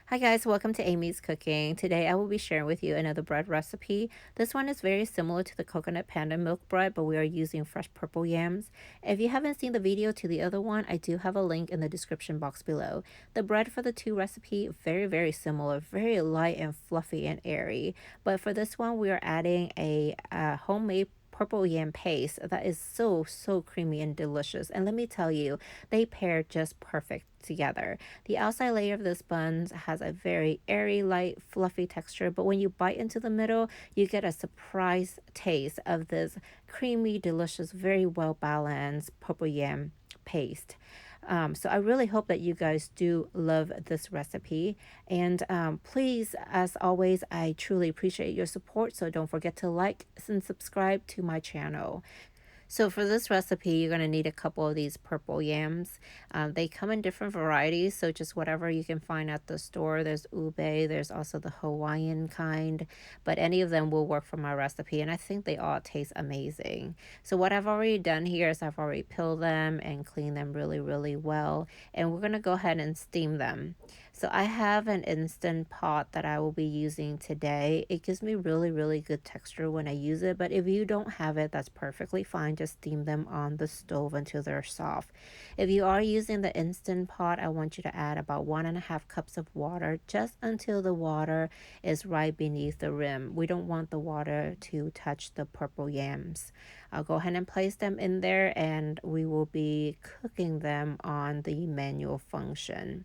Hi guys, welcome to Amy's Cooking. Today I will be sharing with you another bread recipe. This one is very similar to the coconut panda milk bread, but we are using fresh purple yams. If you haven't seen the video to the other one, I do have a link in the description box below. The bread for the two recipe, very similar, very light and fluffy and airy. But for this one, we are adding a homemade purple yam paste that is so creamy and delicious. And let me tell you, they pair just perfect together. The outside layer of this bun has a very airy, light, fluffy texture, but when you bite into the middle, you get a surprise taste of this creamy, delicious, very well balanced purple yam paste. So I really hope that you guys do love this recipe. And please, as always, I truly appreciate your support. So don't forget to like and subscribe to my channel. So for this recipe, you're going to need a couple of these purple yams. They come in different varieties, so just whatever you can find at the store. There's ube, there's also the Hawaiian kind, but any of them will work for my recipe, and I think they all taste amazing. So what I've already done here is I've already peeled them and cleaned them really well, and we're going to go ahead and steam them. So I have an instant pot that I will be using today. It gives me really good texture when I use it, but if you don't have it, that's perfectly fine. Just steam them on the stove until they're soft. If you are using the instant pot, I want you to add about 1.5 cups of water just until the water is right beneath the rim. We don't want the water to touch the purple yams. I'll go ahead and place them in there and we will be cooking them on the manual function.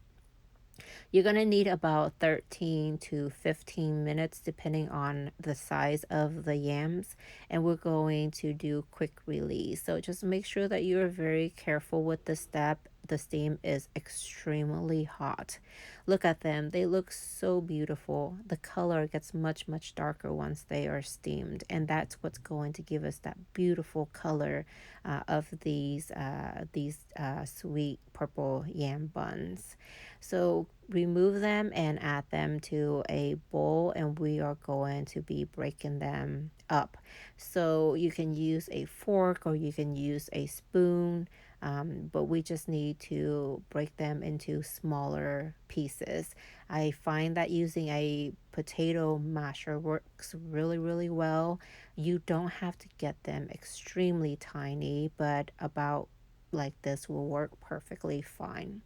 You're going to need about 13 to 15 minutes depending on the size of the yams, and we're going to do quick release. So just make sure that you're very careful with the step. The steam is extremely hot. Look at them. They look so beautiful. The color gets much darker once they are steamed, and that's what's going to give us that beautiful color of these sweet purple yam buns. So remove them and add them to a bowl, and we are going to be breaking them up. So you can use a fork or you can use a spoon, but we just need to break them into smaller pieces. I find that using a potato masher works really well. You don't have to get them extremely tiny, but about like this will work perfectly fine.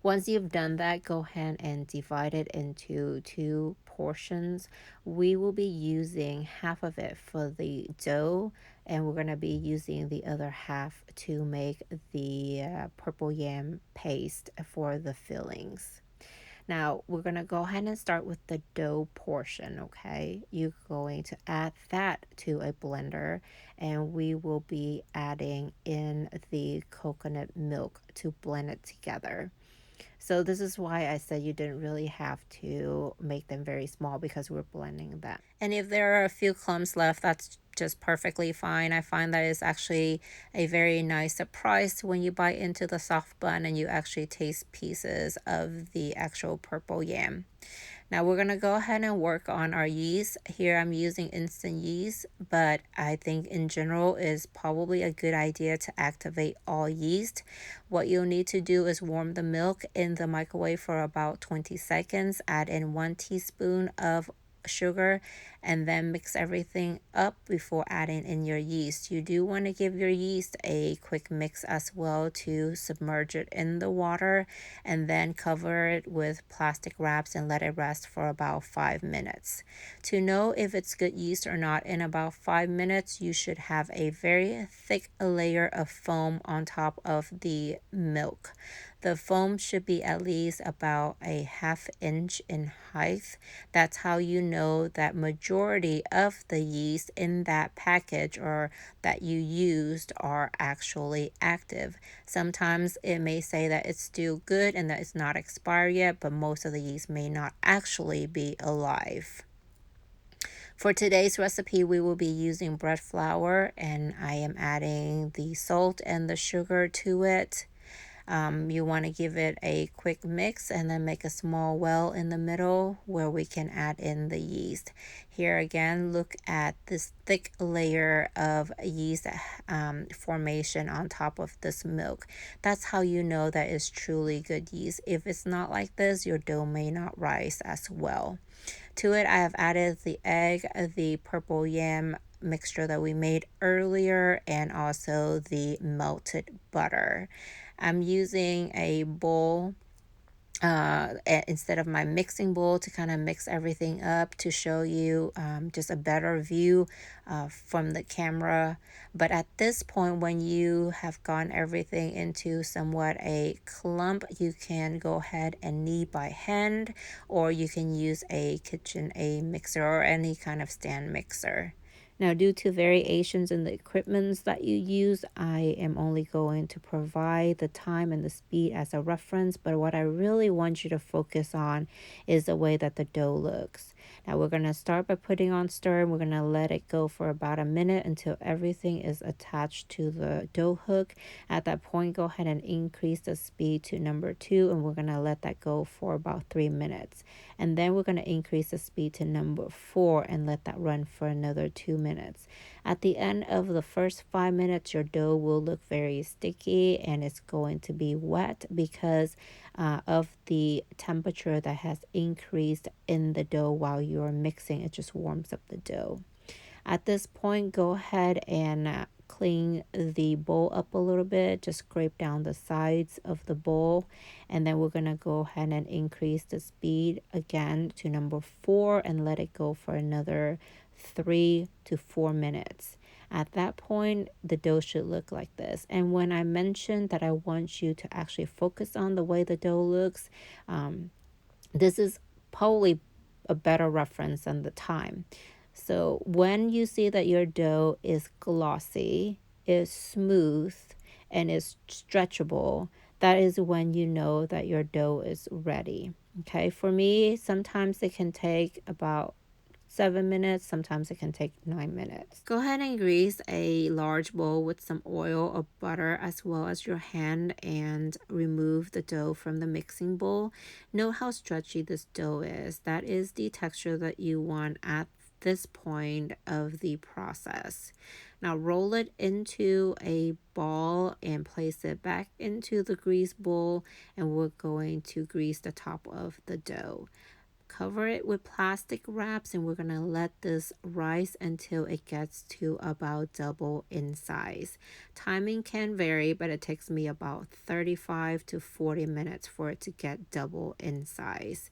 Once you've done that, go ahead and divide it into two portions. We will be using half of it for the dough, and we're going to be using the other half to make the purple yam paste for the fillings. Now, we're going to go ahead and start with the dough portion, okay? You're going to add that to a blender, and we will be adding in the coconut milk to blend it together. So this is why I said you didn't really have to make them very small because we're blending them. And if there are a few clumps left, that's just perfectly fine. I find that it's actually a very nice surprise when you bite into the soft bun and you actually taste pieces of the actual purple yam. Now we're going to go ahead and work on our yeast. Here I'm using instant yeast, but I think in general is probably a good idea to activate all yeast. What you'll need to do is warm the milk in the microwave for about 20 seconds. Add in 1 teaspoon of sugar and then mix everything up before adding in your yeast. You do want to give your yeast a quick mix as well to submerge it in the water, and then cover it with plastic wraps and let it rest for about 5 minutes. To know if it's good yeast or not, in about 5 minutes you should have a very thick layer of foam on top of the milk. The foam should be at least about a ½ inch in height. That's how you know that majority of the yeast in that package or that you used are actually active. Sometimes it may say that it's still good and that it's not expired yet, but most of the yeast may not actually be alive. For today's recipe, we will be using bread flour, and I am adding the salt and the sugar to it. You want to give it a quick mix and then make a small well in the middle where we can add in the yeast. Here again, look at this thick layer of yeast formation on top of this milk. That's how you know that it's truly good yeast. If it's not like this, your dough may not rise as well. To it, I have added the egg, the purple yam mixture that we made earlier, and also the melted butter. I'm using a bowl instead of my mixing bowl to kind of mix everything up to show you just a better view from the camera. But at this point, when you have gotten everything into somewhat a clump, you can go ahead and knead by hand, or you can use a KitchenAid mixer or any kind of stand mixer. Now, due to variations in the equipments that you use, I am only going to provide the time and the speed as a reference, but what I really want you to focus on is the way that the dough looks. Now, we're going to start by putting on stir, and we're going to let it go for about a minute until everything is attached to the dough hook. At that point, go ahead and increase the speed to number 2, and we're going to let that go for about 3 minutes. And then we're going to increase the speed to number 4 and let that run for another 2 minutes. At the end of the first 5 minutes, your dough will look very sticky and it's going to be wet because of the temperature that has increased in the dough while you're mixing. It just warms up the dough. At this point, go ahead and clean the bowl up a little bit. Just scrape down the sides of the bowl. And then we're going to go ahead and increase the speed again to number 4 and let it go for another 3 to 4 minutes. At that point, the dough should look like this. And when I mentioned that I want you to actually focus on the way the dough looks, this is probably a better reference than the time. So when you see that your dough is glossy, is smooth, and is stretchable, that is when you know that your dough is ready. Okay, for me, sometimes it can take about 7 minutes, sometimes it can take 9 minutes. Go ahead and grease a large bowl with some oil or butter as well as your hand and remove the dough from the mixing bowl. Note how stretchy this dough is. That is the texture that you want at this point of the process. Now roll it into a ball and place it back into the grease bowl, and we're going to grease the top of the dough. Cover it with plastic wraps, and we're going to let this rise until it gets to about double in size. Timing can vary, but it takes me about 35 to 40 minutes for it to get double in size.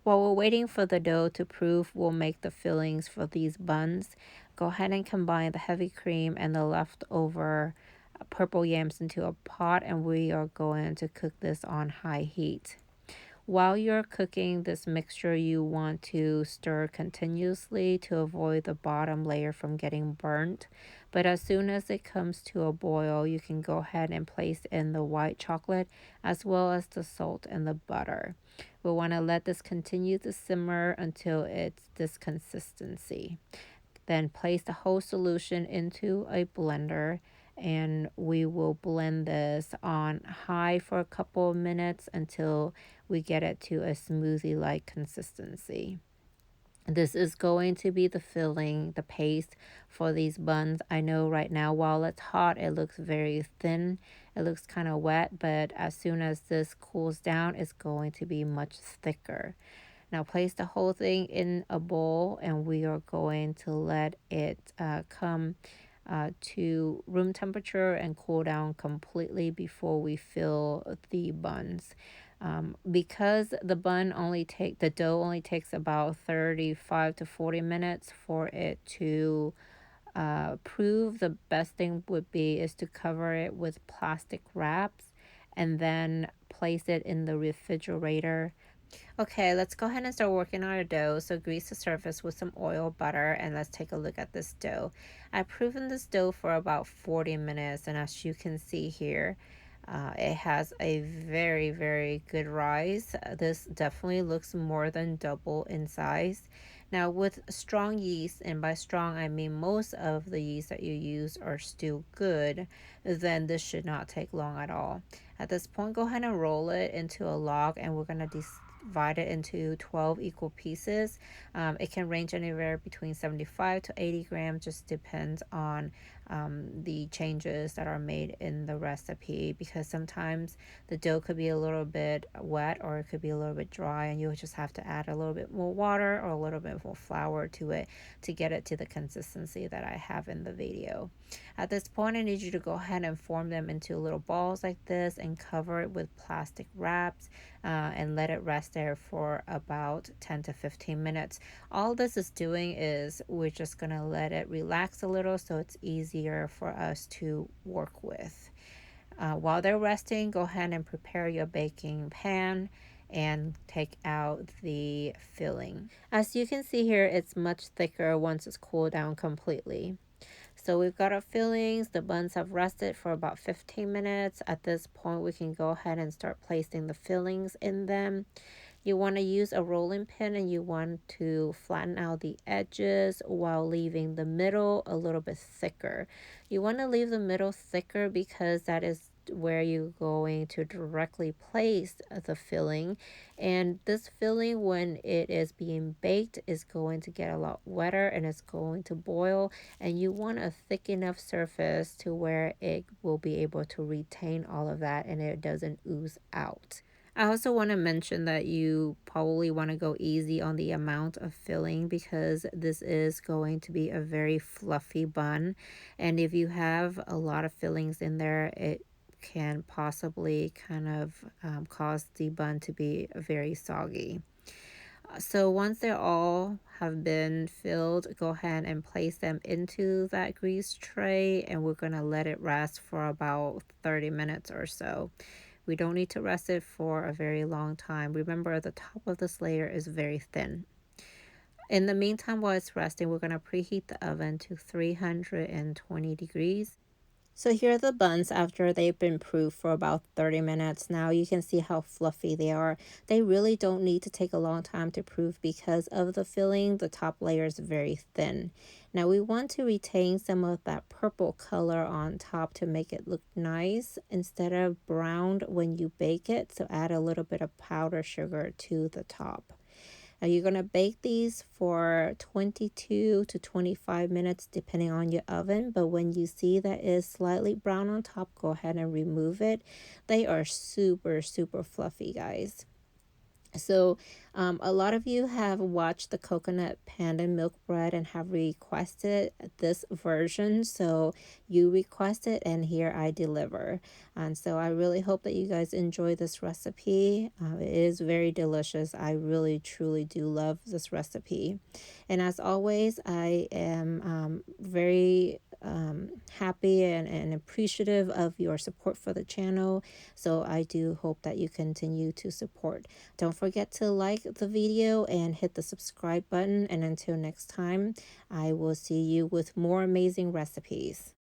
While we're waiting for the dough to proof, we'll make the fillings for these buns. Go ahead and combine the heavy cream and the leftover purple yams into a pot, and we are going to cook this on high heat. While you're cooking this mixture, you want to stir continuously to avoid the bottom layer from getting burnt. But as soon as it comes to a boil, you can go ahead and place in the white chocolate as well as the salt and the butter. We want to let this continue to simmer until it's this consistency. Then place the whole solution into a blender, and we will blend this on high for a couple of minutes until we get it to a smoothie-like consistency. This is going to be the filling, the paste for these buns. I know right now while it's hot, it looks very thin. It looks kind of wet, but as soon as this cools down, it's going to be much thicker. Now place the whole thing in a bowl, and we are going to let it come to room temperature and cool down completely before we fill the buns. Because the dough only takes about 35 to 40 minutes for it to prove, the best thing would be is to cover it with plastic wraps and then place it in the refrigerator. Okay, let's go ahead and start working on our dough. So grease the surface with some oil, butter, and let's take a look at this dough. I've proven this dough for about 40 minutes, and as you can see here, It has a very good rise. This definitely looks more than double in size. Now with strong yeast, and by strong I mean most of the yeast that you use are still good, then this should not take long at all. At this point, go ahead and roll it into a log, and we're going to divide it into 12 equal pieces. It can range anywhere between 75 to 80 grams, just depends on the changes that are made in the recipe, because sometimes the dough could be a little bit wet or it could be a little bit dry, and you'll just have to add a little bit more water or a little bit more flour to it to get it to the consistency that I have in the video. At this point, I need you to go ahead and form them into little balls like this and cover it with plastic wraps, and let it rest there for about 10 to 15 minutes. All this is doing is we're just going to let it relax a little so it's easier for us to work with. While they're resting, go ahead and prepare your baking pan and take out the filling. As you can see here, it's much thicker once it's cooled down completely. So we've got our fillings. The buns have rested for about 15 minutes. At this point, we can go ahead and start placing the fillings in them. You want to use a rolling pin, and you want to flatten out the edges while leaving the middle a little bit thicker. You want to leave the middle thicker because that is where you're going to directly place the filling, and this filling, when it is being baked, is going to get a lot wetter and it's going to boil, and you want a thick enough surface to where it will be able to retain all of that and it doesn't ooze out. I also want to mention that you probably want to go easy on the amount of filling, because this is going to be a very fluffy bun. And if you have a lot of fillings in there, it can possibly kind of cause the bun to be very soggy. So once they all have been filled, go ahead and place them into that grease tray, and we're going to let it rest for about 30 minutes or so. We don't need to rest it for a very long time. Remember, the top of this layer is very thin. In the meantime, while it's resting, we're going to preheat the oven to 320 degrees. So here are the buns after they've been proofed for about 30 minutes. Now you can see how fluffy they are. They really don't need to take a long time to proof because of the filling. The top layer is very thin. Now we want to retain some of that purple color on top to make it look nice instead of browned when you bake it. So add a little bit of powdered sugar to the top. Now you're going to bake these for 22 to 25 minutes depending on your oven, but when you see that it is slightly brown on top, go ahead and remove it. They are super fluffy, guys. So a lot of you have watched the coconut panda milk bread and have requested this version, so you requested and here I deliver. And so I really hope that you guys enjoy this recipe. It is very delicious. I really truly do love this recipe, and as always, I am very happy and appreciative of your support for the channel. So I do hope that you continue to support. Don't forget to like the video and hit the subscribe button. And until next time, I will see you with more amazing recipes.